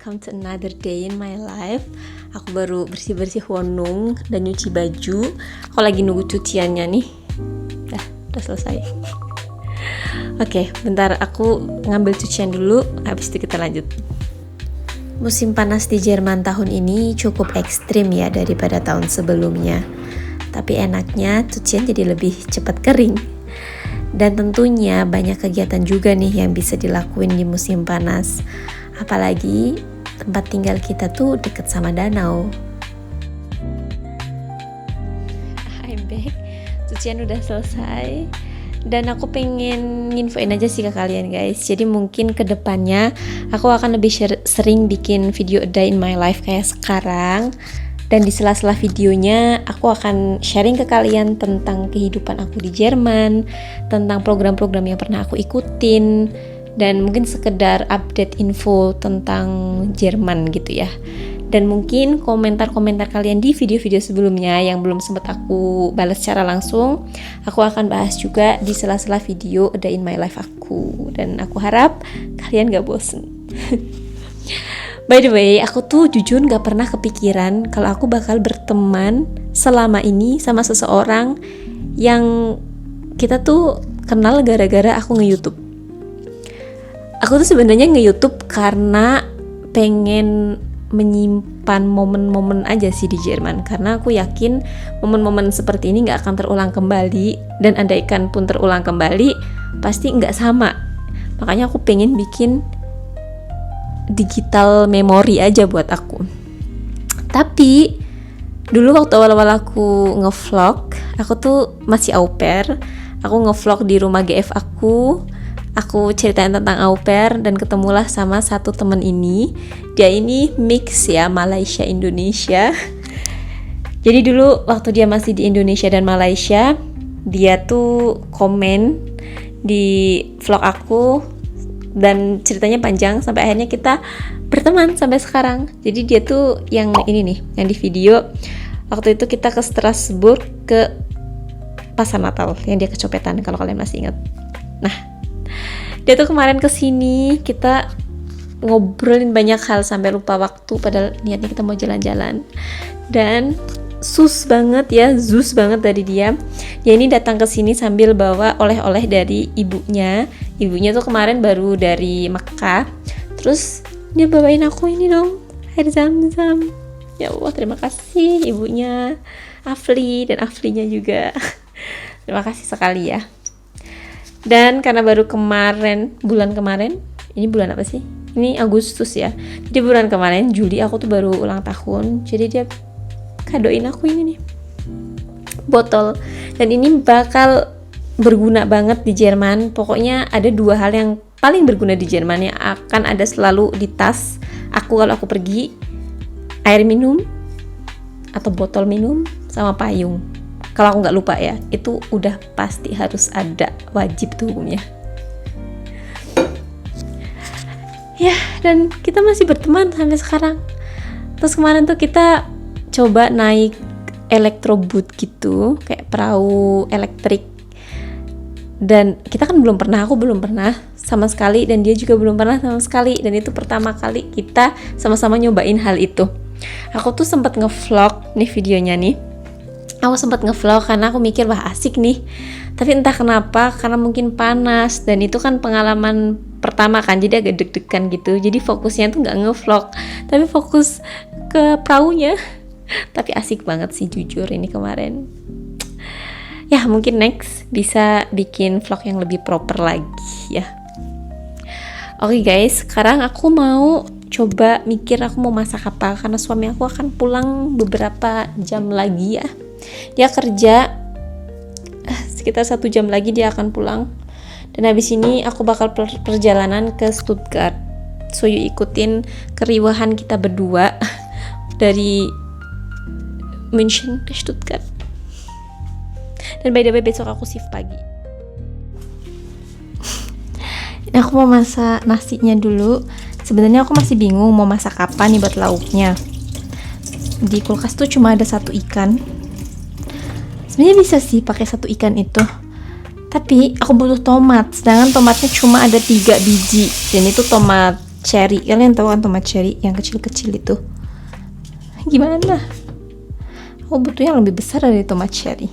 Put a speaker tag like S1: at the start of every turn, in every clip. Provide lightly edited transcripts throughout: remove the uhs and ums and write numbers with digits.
S1: welcome to another day in my life. Aku baru bersih-bersih wonung dan nyuci baju. Aku lagi nunggu cuciannya nih. Udah selesai. Oke, bentar aku ngambil cucian dulu, habis itu kita lanjut. Musim panas di Jerman tahun ini cukup ekstrim ya daripada tahun sebelumnya. Tapi enaknya cucian jadi lebih cepat kering. Dan tentunya banyak kegiatan juga nih yang bisa dilakuin di musim panas. Apalagi tempat tinggal kita tuh deket sama danau. I'm back, cucian udah selesai. Dan aku pengen nginfoin aja sih ke kalian guys. Jadi mungkin kedepannya aku akan lebih sering bikin video a day in my life kayak sekarang. Dan di sela-sela videonya aku akan sharing ke kalian tentang kehidupan aku di Jerman, tentang program-program yang pernah aku ikutin, dan mungkin sekedar update info tentang Jerman gitu ya. Dan mungkin komentar-komentar kalian di video-video sebelumnya yang belum sempat aku balas secara langsung, aku akan bahas juga di sela-sela video A Day in My Life aku. Dan aku harap kalian gak bosen. By the way, aku tuh jujur gak pernah kepikiran kalau aku bakal berteman selama ini sama seseorang yang kita tuh kenal gara-gara aku nge-YouTube. Aku tuh sebenarnya nge-YouTube karena pengen menyimpan momen-momen aja sih di Jerman, karena aku yakin momen-momen seperti ini gak akan terulang kembali, dan andaikan pun terulang kembali pasti gak sama. Makanya aku pengen bikin digital memory aja buat aku. Tapi dulu waktu awal-awal aku ngevlog, aku tuh masih au pair. Aku ngevlog di rumah GF aku ceritain tentang au pair, dan ketemulah sama satu temen ini. Dia ini mix ya, Malaysia Indonesia. Jadi dulu waktu dia masih di Indonesia dan Malaysia, dia tuh komen di vlog aku, dan ceritanya panjang sampai akhirnya kita berteman sampai sekarang. Jadi dia tuh yang ini nih, yang di video waktu itu kita ke Strasbourg ke pasar Natal yang dia kecopetan, kalau kalian masih ingat. Nah, dia tuh kemarin kesini, kita ngobrolin banyak hal sampai lupa waktu, padahal niatnya kita mau jalan-jalan. Dan zus banget dari dia. Dia ini datang ke sini sambil bawa oleh-oleh dari ibunya. Ibunya tuh kemarin baru dari Mekah. Terus dia bawain aku ini dong, air zam-zam. Ya Allah, terima kasih ibunya, Afli dan Aflinya juga. Terima kasih sekali ya. Dan karena baru bulan kemarin, ini bulan apa sih? Ini Agustus ya. Jadi bulan kemarin Juli aku tuh baru ulang tahun. Jadi dia kadoin aku ini nih, botol. Dan ini bakal berguna banget di Jerman. Pokoknya ada dua hal yang paling berguna di Jerman yang akan ada selalu di tas aku kalau aku pergi: air minum atau botol minum sama payung. Kalau aku nggak lupa ya, itu udah pasti harus ada, wajib tuh hukumnya. Ya, dan kita masih berteman sampai sekarang. Terus kemarin tuh kita coba naik elektroboot gitu, kayak perahu elektrik. Dan kita kan aku belum pernah sama sekali, dan dia juga belum pernah sama sekali. Dan itu pertama kali kita sama-sama nyobain hal itu. Aku tuh sempat ngevlog nih videonya nih. Aku sempat ngevlog karena aku mikir wah asik nih. Tapi entah kenapa, karena mungkin panas, dan itu kan pengalaman pertama kan, jadi agak deg-degan gitu. Jadi fokusnya tuh nggak ngevlog, tapi fokus ke perahunya. Tapi asik banget sih jujur ini kemarin. Ya mungkin next bisa bikin vlog yang lebih proper lagi ya. Oke guys, sekarang aku mau coba mikir aku mau masak apa, karena suami aku akan pulang beberapa jam lagi ya. Dia kerja sekitar 1 jam lagi dia akan pulang. Dan habis ini aku bakal perjalanan ke Stuttgart. So yuk ikutin keriuhan kita berdua dari München ke Stuttgart. Dan by the way besok aku shift pagi. Ini aku mau masak nasinya dulu. Sebenarnya aku masih bingung mau masak apa nih buat lauknya. Di kulkas tuh cuma ada 1 ikan. Sebenarnya bisa sih pakai 1 ikan itu. Tapi aku butuh tomat, sedangkan tomatnya cuma ada 3 biji. Dan itu tomat cherry. Kalian tahu kan tomat cherry yang kecil-kecil itu? Gimana? Aku butuh yang lebih besar dari tomat cherry.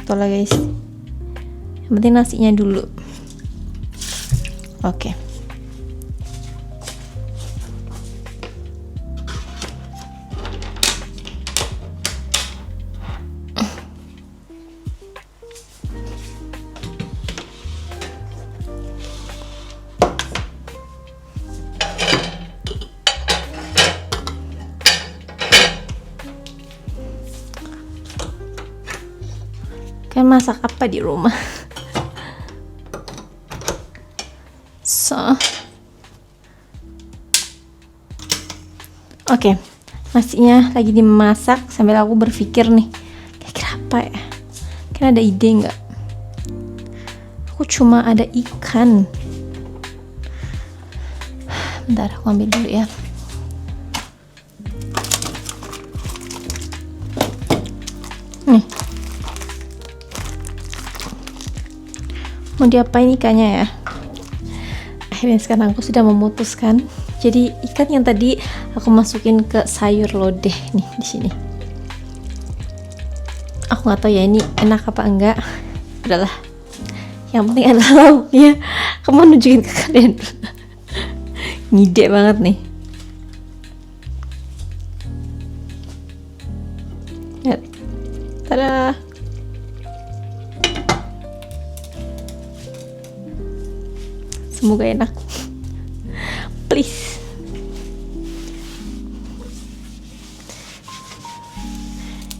S1: Tuh lah guys. Yang penting nasinya dulu. Oke. Kan masak apa di rumah? Oke, nasinya lagi dimasak sambil aku berpikir nih, kira-kira apa ya? Kan ada ide nggak? Aku cuma ada ikan. Bentar, aku ambil dulu ya. Nih. Mau diapain ikannya ya? Akhirnya sekarang aku sudah memutuskan. Jadi ikan yang tadi aku masukin ke sayur lodeh nih di sini. Aku nggak tahu ya ini enak apa enggak. Udahlah. Yang penting adalah lauknya. Kamu nunjukin ke kalian. Ngide banget nih. Lihat. Tada. Semoga enak. Please.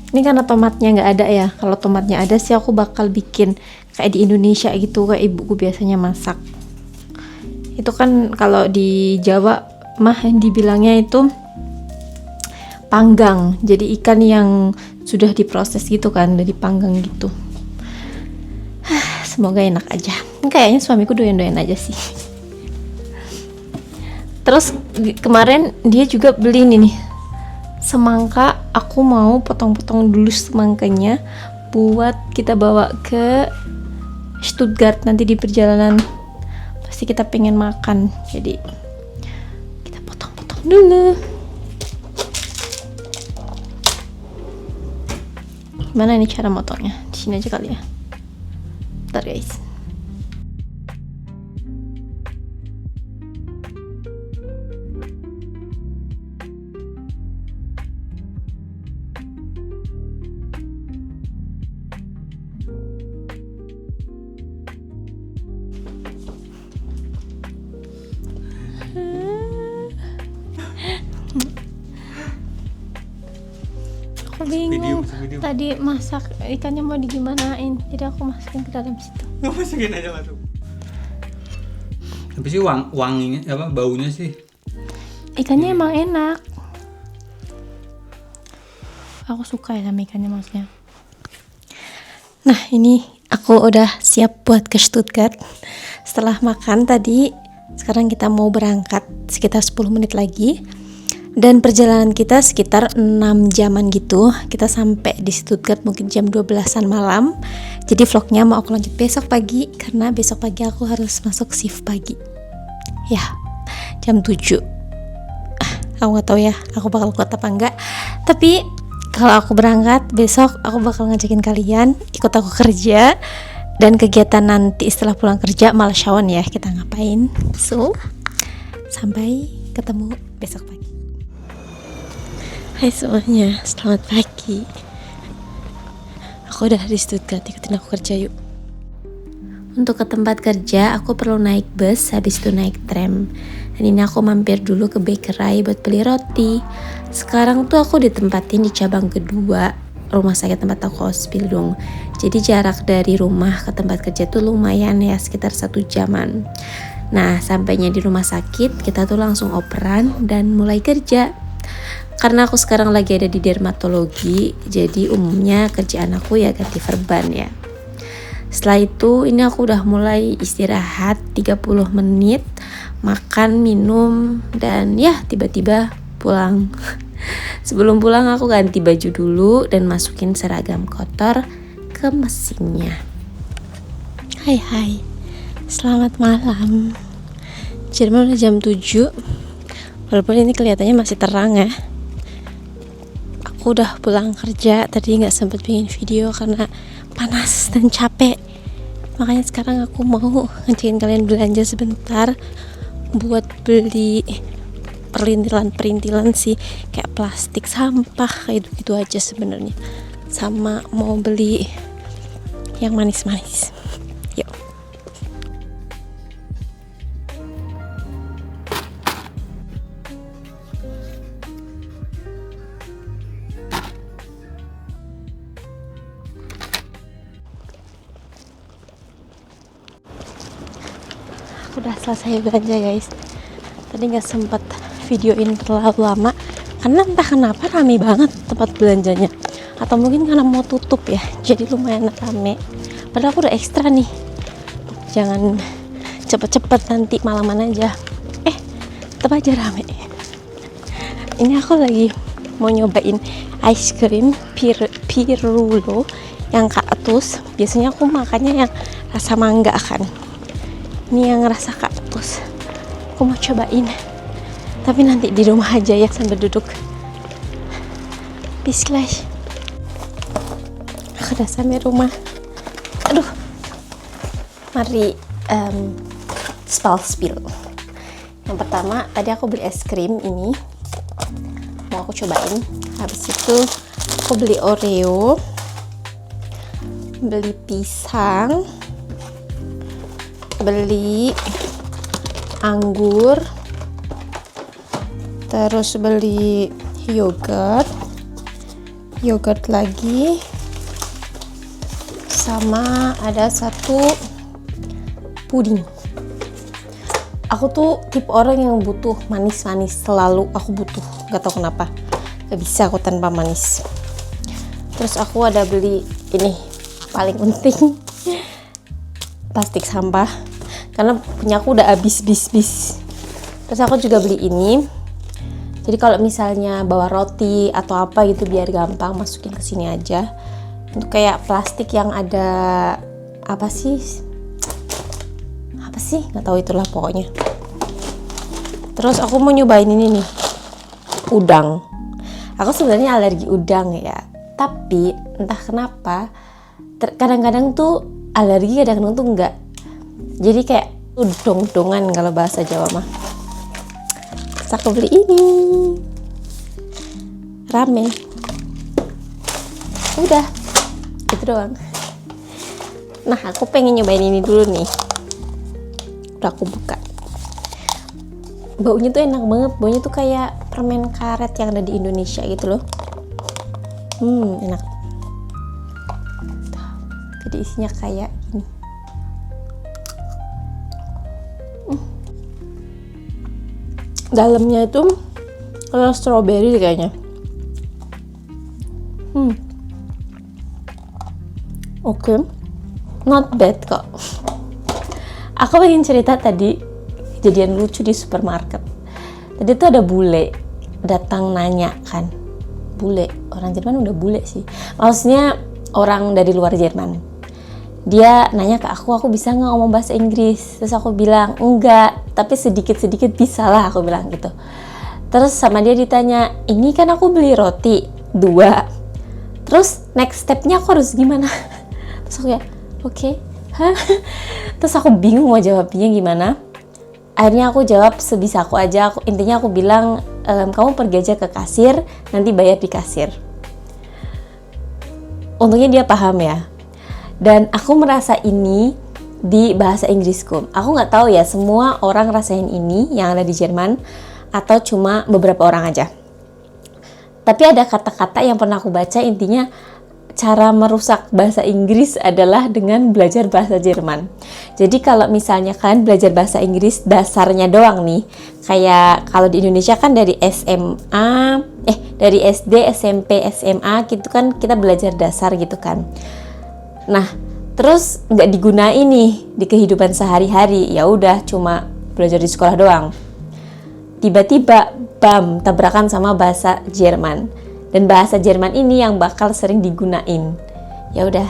S1: Ini karena tomatnya nggak ada ya. Kalau tomatnya ada sih aku bakal bikin kayak di Indonesia gitu, kayak ibuku biasanya masak. Itu kan kalau di Jawa mah dibilangnya itu panggang. Jadi ikan yang sudah diproses gitu kan, udah dipanggang gitu. Semoga enak aja. Kayaknya suamiku doyan-doyan aja sih. Terus kemarin dia juga beli nih semangka. Aku mau potong-potong dulu semangkanya buat kita bawa ke Stuttgart nanti di perjalanan. Pasti kita pengen makan. Jadi kita potong-potong dulu. Gimana nih cara motongnya? Di sini aja kali ya. Bentar guys. Aku bingung video. Tadi masak ikannya mau digimanain, jadi aku masukin ke dalam situ.
S2: Masukin aja masuk. Tapi sih wanginya apa baunya sih?
S1: Ikannya emang enak. Aku suka ya sama ikannya maksudnya. Nah ini aku udah siap buat ke Stuttgart. Setelah makan tadi, sekarang kita mau berangkat sekitar 10 menit lagi. Dan perjalanan kita sekitar 6 jaman gitu. Kita sampai di Stuttgart mungkin jam 12-an malam. Jadi vlognya mau aku lanjut besok pagi, karena besok pagi aku harus masuk shift pagi. Ya, jam 7. Aku gak tahu ya, aku bakal kuat apa enggak. Tapi kalau aku berangkat besok, aku bakal ngajakin kalian ikut aku kerja. Dan kegiatan nanti setelah pulang kerja, malah shawan ya, kita ngapain. So, sampai ketemu besok pagi. Hai semuanya, selamat pagi. Aku udah di Stuttgart, ikutin aku kerja yuk. Untuk ke tempat kerja, aku perlu naik bus, habis itu naik tram. Dan ini aku mampir dulu ke bakery buat beli roti. Sekarang tuh aku ditempatin di cabang kedua rumah sakit tempat aku Ausbildung. Jadi jarak dari rumah ke tempat kerja tuh lumayan ya, sekitar 1 jaman. Nah, sampainya di rumah sakit, kita tuh langsung operan dan mulai kerja. Karena aku sekarang lagi ada di dermatologi, jadi umumnya kerjaan aku ya ganti verban ya. Setelah itu ini aku udah mulai istirahat 30 menit, makan, minum, dan ya tiba-tiba pulang. Sebelum pulang aku ganti baju dulu dan masukin seragam kotor ke mesinnya. Hai, selamat malam. Jerman udah jam 7. Walaupun ini kelihatannya masih terang ya. Aku udah pulang kerja, tadi nggak sempet bikin video karena panas dan capek. Makanya sekarang aku mau ngajakin kalian belanja sebentar buat beli perintilan sih, kayak plastik, sampah, kayak gitu aja sebenarnya. Sama mau beli yang manis-manis. Yuk. Aku udah selesai belanja guys. Tadi nggak sempet videoin terlalu lama karena entah kenapa rame banget tempat belanjanya, atau mungkin karena mau tutup ya, jadi lumayan rame. Padahal aku udah ekstra nih, jangan cepet-cepet nanti malaman aja. Tetap aja rame. Ini aku lagi mau nyobain ice cream Pirulo yang kaktus. Biasanya aku makannya yang rasa mangga kan, ini yang rasa kaktus. Aku mau cobain, tapi nanti di rumah aja ya sambil duduk. Bismillah. Aku udah sampai rumah. Aduh, mari spill. Yang pertama, tadi aku beli es krim ini, mau aku cobain. Habis itu aku beli Oreo, beli pisang, beli anggur, terus beli yogurt lagi, sama ada satu puding. Aku tuh tipe orang yang butuh manis-manis, selalu aku butuh, gak tau kenapa, gak bisa aku tanpa manis. Terus aku ada beli ini, paling penting, plastik sampah, karena punya aku udah habis. Terus aku juga beli ini, jadi kalau misalnya bawa roti atau apa gitu biar gampang masukin ke sini aja. Untuk kayak plastik yang ada apa sih nggak tahu, itulah pokoknya. Terus aku mau nyobain ini nih, udang. Aku sebenarnya alergi udang ya, tapi entah kenapa kadang-kadang tuh alergi, kadang-kadang tuh enggak. Jadi kayak dong-dongan kalau bahasa Jawa mah. Terus aku beli ini, ramen. Udah, itu doang. Nah, aku pengen nyobain ini dulu nih. Udah aku buka. Baunya tuh enak banget. Baunya tuh kayak permen karet yang ada di Indonesia gitu loh. Enak. Jadi isinya kayak gini. Dalamnya itu kalau strawberry kayaknya. Oke. Not bad kok. Aku pengen cerita tadi kejadian lucu di supermarket. Tadi tuh ada bule datang nanya kan. Bule, orang Jerman udah bule sih. Maksudnya orang dari luar Jerman. Dia nanya ke aku bisa nggak ngomong bahasa Inggris? Terus aku bilang enggak, tapi sedikit-sedikit bisa lah, aku bilang gitu. Terus sama dia ditanya, ini kan aku beli roti 2. Terus next stepnya aku harus gimana? Terus aku kayak oke. Terus aku bingung mau jawabnya gimana. Akhirnya aku jawab sebisa aku aja. Intinya aku bilang, kamu pergi aja ke kasir, nanti bayar di kasir. Untungnya dia paham ya. Dan aku merasa ini di bahasa Inggrisku. Aku nggak tahu ya semua orang rasain ini yang ada di Jerman atau cuma beberapa orang aja. Tapi ada kata-kata yang pernah aku baca, intinya cara merusak bahasa Inggris adalah dengan belajar bahasa Jerman. Jadi kalau misalnya kalian belajar bahasa Inggris dasarnya doang nih, kayak kalau di Indonesia kan dari dari SD, SMP, SMA gitu kan kita belajar dasar gitu kan. Nah, terus nggak digunain nih di kehidupan sehari-hari, ya udah cuma belajar di sekolah doang. Tiba-tiba bam, tabrakan sama bahasa Jerman. Dan bahasa Jerman ini yang bakal sering digunain. Ya udah.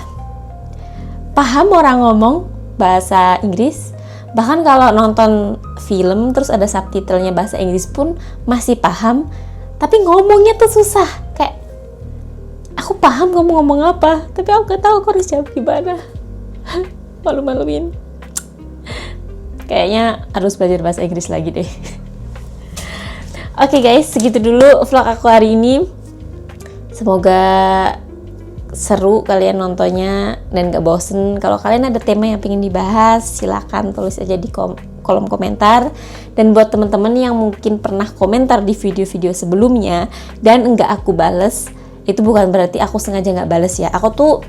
S1: Paham orang ngomong bahasa Inggris, Bahkan kalau nonton film terus ada subtitlenya bahasa Inggris pun masih paham, tapi ngomongnya tuh susah. Kayak aku paham kamu ngomong apa, tapi aku gak tahu aku harus jawab gimana. Malu-maluin. Kayaknya harus belajar bahasa Inggris lagi deh. Oke guys, segitu dulu vlog aku hari ini. Semoga seru kalian nontonnya dan gak bosen. Kalau kalian ada tema yang pengen dibahas, silakan tulis aja di kolom komentar. Dan buat teman-teman yang mungkin pernah komentar di video-video sebelumnya dan enggak aku bales, itu bukan berarti aku sengaja gak bales ya. Aku tuh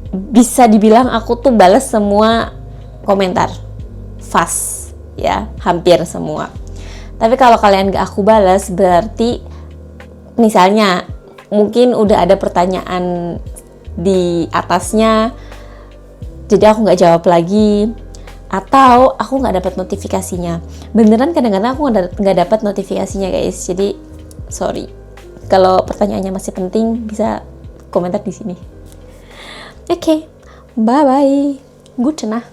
S1: bisa dibilang aku tuh bales semua komentar, fast ya, hampir semua. Tapi kalau kalian gak aku bales, berarti misalnya mungkin udah ada pertanyaan di atasnya, jadi aku nggak jawab lagi, atau aku nggak dapat notifikasinya. Beneran kadang-kadang aku nggak dapat notifikasinya guys. Jadi sorry. Kalau pertanyaannya masih penting, bisa komentar di sini. Oke, bye bye. Good cenah.